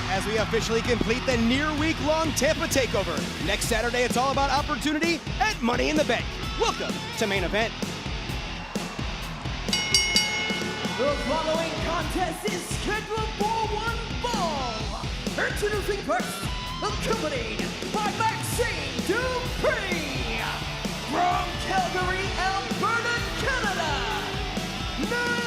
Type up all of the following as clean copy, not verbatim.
as we officially complete the near-week-long Tampa takeover. Next Saturday, it's all about opportunity at Money in the Bank. Welcome to Main Event. The following contest is scheduled for one fall. Introducing first, accompanied by Maxine Dupree. From Calgary, Alberta, Canada, Natalya.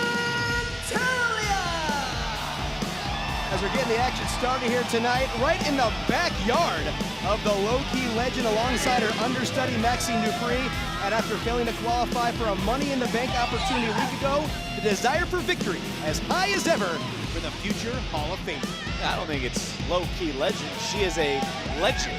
As we're getting the action started here tonight, right in the backyard of the low-key legend alongside her understudy Maxine Dupree. And after failing to qualify for a Money in the Bank opportunity a week ago, the desire for victory as high as ever for the future Hall of Famer. I don't think it's low-key legend. She is a legend.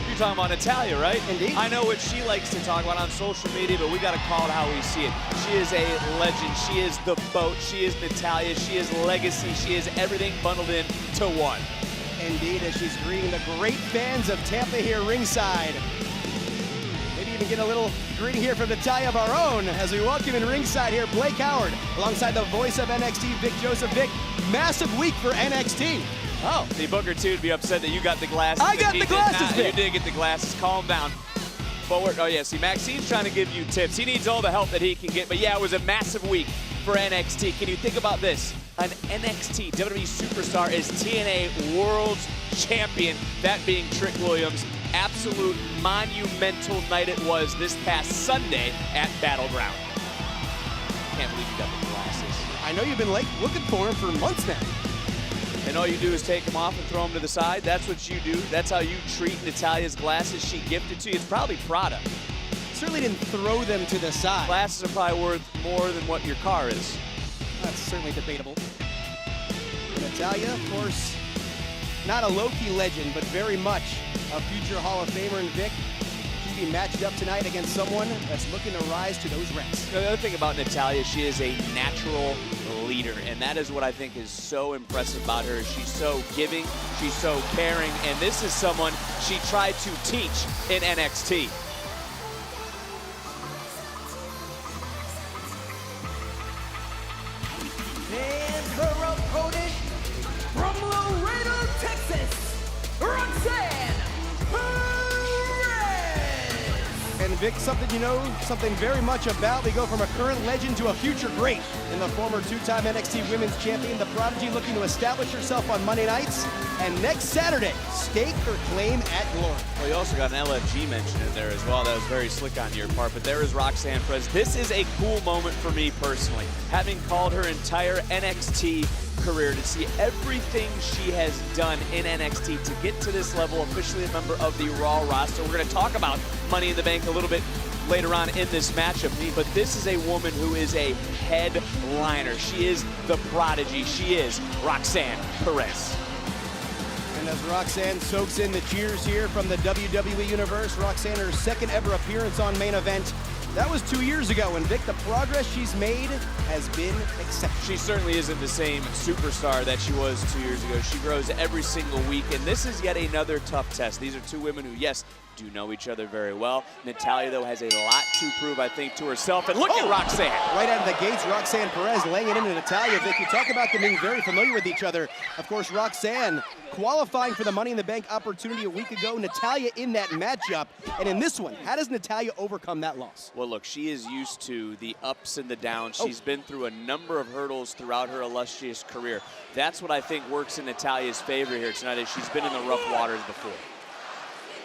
You're talking about Natalya, right? Indeed. I know what she likes to talk about on social media, but we got to call it how we see it. She is a legend. She is the boat. She is Natalya. She is legacy. She is everything bundled in to one. Indeed, as she's greeting the great fans of Tampa here ringside. Maybe even get a little greeting here from Natalya of our own as we welcome in ringside here, Blake Howard, alongside the voice of NXT, Vic Joseph. Vic, massive week for NXT. Oh, the Booker 2 would be upset that you got the glasses. I got the glasses, Vic. You did get the glasses. Calm down. Forward. Oh, yeah. See, Maxine's trying to give you tips. He needs all the help that he can get. But, yeah, it was a massive week for NXT. Can you think about this? An NXT WWE superstar is TNA World's Champion, that being Trick Williams. Absolute monumental night it was this past Sunday at Battleground. Can't believe you got the glasses. I know you've been looking for him for months now. And all you do is take them off and throw them to the side. That's what you do. That's how you treat Natalya's glasses she gifted to you. It's probably Prada. Certainly didn't throw them to the side. Glasses are probably worth more than what your car is. That's certainly debatable. Natalya, of course, not a low-key legend, but very much a future Hall of Famer. And Vic, she'd be matched up tonight against someone that's looking to rise to those ranks. The other thing about Natalya, she is a natural leader, and that is what I think is so impressive about her. She's so giving, she's so caring, and this is someone she tried to teach in NXT. And her opponent from Laredo, Texas, Roxanne Perez. And Vic, something you know something very much about. We go from a current legend to a future great in the former two-time NXT Women's Champion, the Prodigy, looking to establish herself on Monday nights. And next Saturday, stake her claim at glory. Well, you also got an LFG mention in there as well. That was very slick on your part. But there is Roxanne Perez. This is a cool moment for me personally, having called her entire NXT career, to see everything she has done in NXT to get to this level, officially a member of the Raw roster. We're going to talk about Money in the Bank a little bit later on in this matchup, but this is a woman who is a headliner. She is the Prodigy. She is Roxanne Perez. And as Roxanne soaks in the cheers here from the WWE Universe, Roxanne, her second ever appearance on Main Event. That was 2 years ago, and Vic, the progress she's made has been exceptional. She certainly isn't the same superstar that she was 2 years ago. She grows every single week, and this is yet another tough test. These are two women who, yes, do know each other very well. Natalya, though, has a lot to prove, I think, to herself. And look at Roxanne. Right out of the gates, Roxanne Perez laying it into Natalya. Vic, you talk about them being very familiar with each other. Of course, Roxanne qualifying for the Money in the Bank opportunity a week ago. Natalya in that matchup. And in this one, how does Natalya overcome that loss? Well, look, she is used to the ups and the downs. She's been through a number of hurdles throughout her illustrious career. That's what I think works in Natalya's favor here tonight, is she's been in the rough waters before.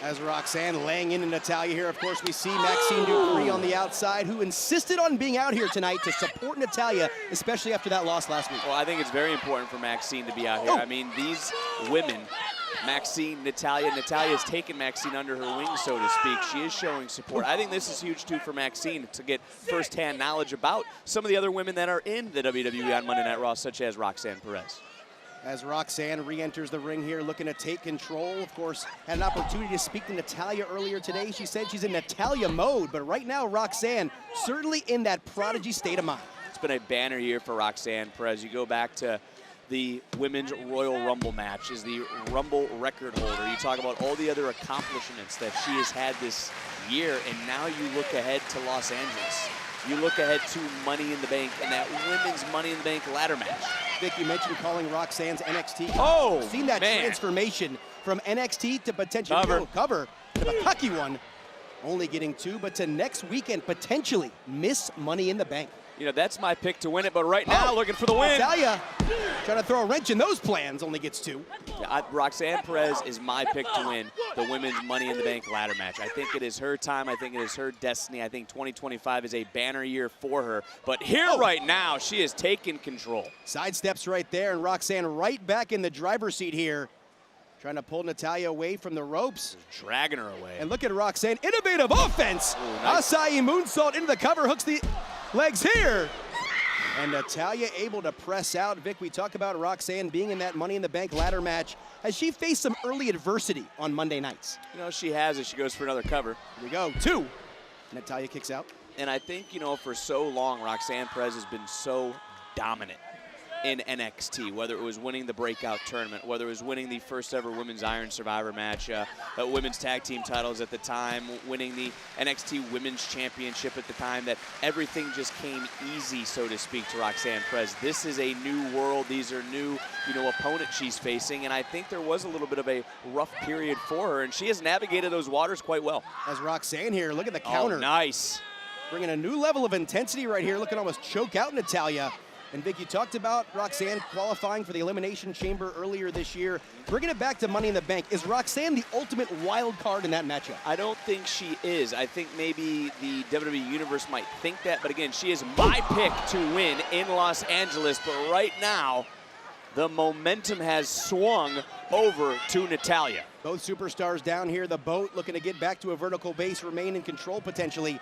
As Roxanne laying into Natalya here, of course, we see Maxine Dupree on the outside, who insisted on being out here tonight to support Natalya, especially after that loss last week. Well, I think it's very important for Maxine to be out here. I mean, these women, Maxine, Natalya has taken Maxine under her wing, so to speak. She is showing support. I think this is huge, too, for Maxine to get firsthand knowledge about some of the other women that are in the WWE on Monday Night Raw, such as Roxanne Perez. As Roxanne re-enters the ring here, looking to take control. Of course, had an opportunity to speak to Natalya earlier today. She said she's in Natalya mode, but right now, Roxanne certainly in that Prodigy state of mind. It's been a banner year for Roxanne Perez. You go back to the Women's Royal Rumble match, is the Rumble record holder. You talk about all the other accomplishments that she has had this year, and now you look ahead to Los Angeles. you look ahead to Money in the Bank and that women's Money in the Bank ladder match. Vic, you mentioned calling Roxanne's NXT. Oh, seen that man. transformation from NXT to potentially cover to the cocky one. Only getting 2, but to next weekend, potentially miss Money in the Bank. You know, that's my pick to win it, but right now, looking for the win. Natalya trying to throw a wrench in those plans, only gets 2. Roxanne Perez is my pick to win the women's Money in the Bank ladder match. I think it is her time. I think it is her destiny. I think 2025 is a banner year for her. But here right now, she is taking control. Sidesteps right there, and Roxanne right back in the driver's seat here. Trying to pull Natalya away from the ropes. Dragging her away. And look at Roxanne, innovative offense. Ooh, nice. Acai moonsault into the cover, hooks the legs here. And Natalya able to press out. Vic, we talk about Roxanne being in that Money in the Bank ladder match. Has she faced some early adversity on Monday nights? You know, she has as she goes for another cover. Here we go, 2. Natalya kicks out. And I think, you know, for so long, Roxanne Perez has been so dominant in NXT, whether it was winning the breakout tournament, whether it was winning the first ever women's Iron Survivor match, women's tag team titles at the time, winning the NXT Women's Championship at the time, that everything just came easy, so to speak, to Roxanne Perez. This is a new world. These are new, you know, opponent she's facing, and I think there was a little bit of a rough period for her, and she has navigated those waters quite well. As Roxanne here, look at the counter. Oh, nice. Bringing a new level of intensity right here, looking almost choke out Natalya. And Vic, you talked about Roxanne qualifying for the Elimination Chamber earlier this year. Bringing it back to Money in the Bank, is Roxanne the ultimate wild card in that matchup? I don't think she is. I think maybe the WWE Universe might think that, but again, she is my pick to win in Los Angeles. But right now, the momentum has swung over to Natalya. Both superstars down here, the boat looking to get back to a vertical base, remain in control potentially.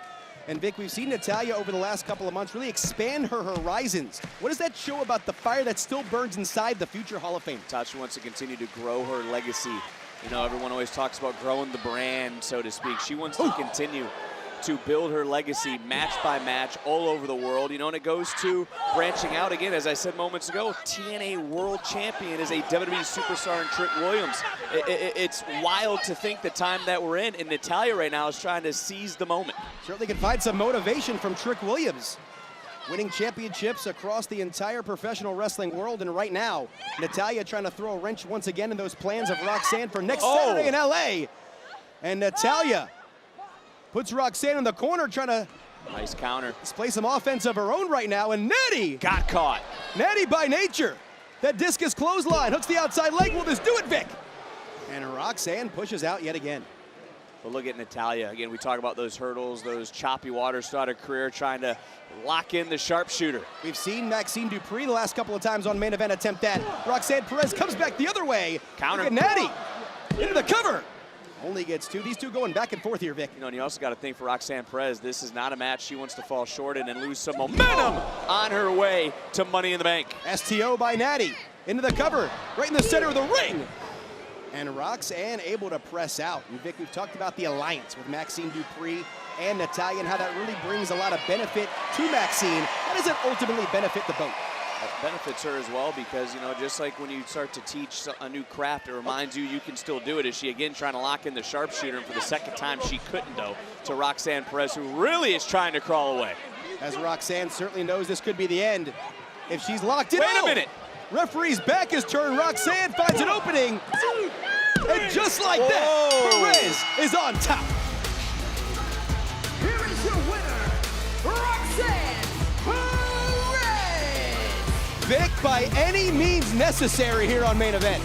And Vic, we've seen Natalya over the last couple of months really expand her horizons. What does that show about the fire that still burns inside the future Hall of Fame? Tasha wants to continue to grow her legacy. You know, everyone always talks about growing the brand, so to speak. She wants to continue to build her legacy match by match all over the world, you know, and it goes to branching out again, as I said moments ago. TNA World Champion is a WWE superstar in Trick Williams. It's wild to think the time that we're in, and Natalya right now is trying to seize the moment. Certainly can find some motivation from Trick Williams. Winning championships across the entire professional wrestling world, and right now, Natalya trying to throw a wrench once again in those plans of Roxanne for next Saturday in LA. And Natalya puts Roxanne in the corner, trying to nice counter. display some offense of her own right now, and Natty got caught. Natty by nature. That discus clothesline hooks the outside leg. Will this do it, Vic? And Roxanne pushes out yet again. But look at Natalya. Again, we talk about those hurdles, those choppy waters throughout her career, trying to lock in the sharpshooter. We've seen Maxine Dupree the last couple of times on main event attempt that. Roxanne Perez comes back the other way. Counter. Look at Natty into the cover. Only gets 2. These two going back and forth here, Vic. You know, and you also got to think for Roxanne Perez, this is not a match she wants to fall short in and lose some momentum on her way to Money in the Bank. STO by Natty into the cover, right in the center of the ring. And Roxanne able to press out. And Vic, we've talked about the alliance with Maxine Dupree and Natalya and how that really brings a lot of benefit to Maxine. How does it ultimately benefit the boat? That benefits her as well because, you know, just like when you start to teach a new craft, it reminds you can still do it. Is she again trying to lock in the sharpshooter, and for the second time she couldn't, though, to Roxanne Perez, who really is trying to crawl away. As Roxanne certainly knows this could be the end. If she's locked in. Wait a minute. Referee's back is turned. Roxanne finds an opening. And just like that, Perez is on top. Here is your winner, Roxanne Perez! Vic, by any means necessary here on Main Event.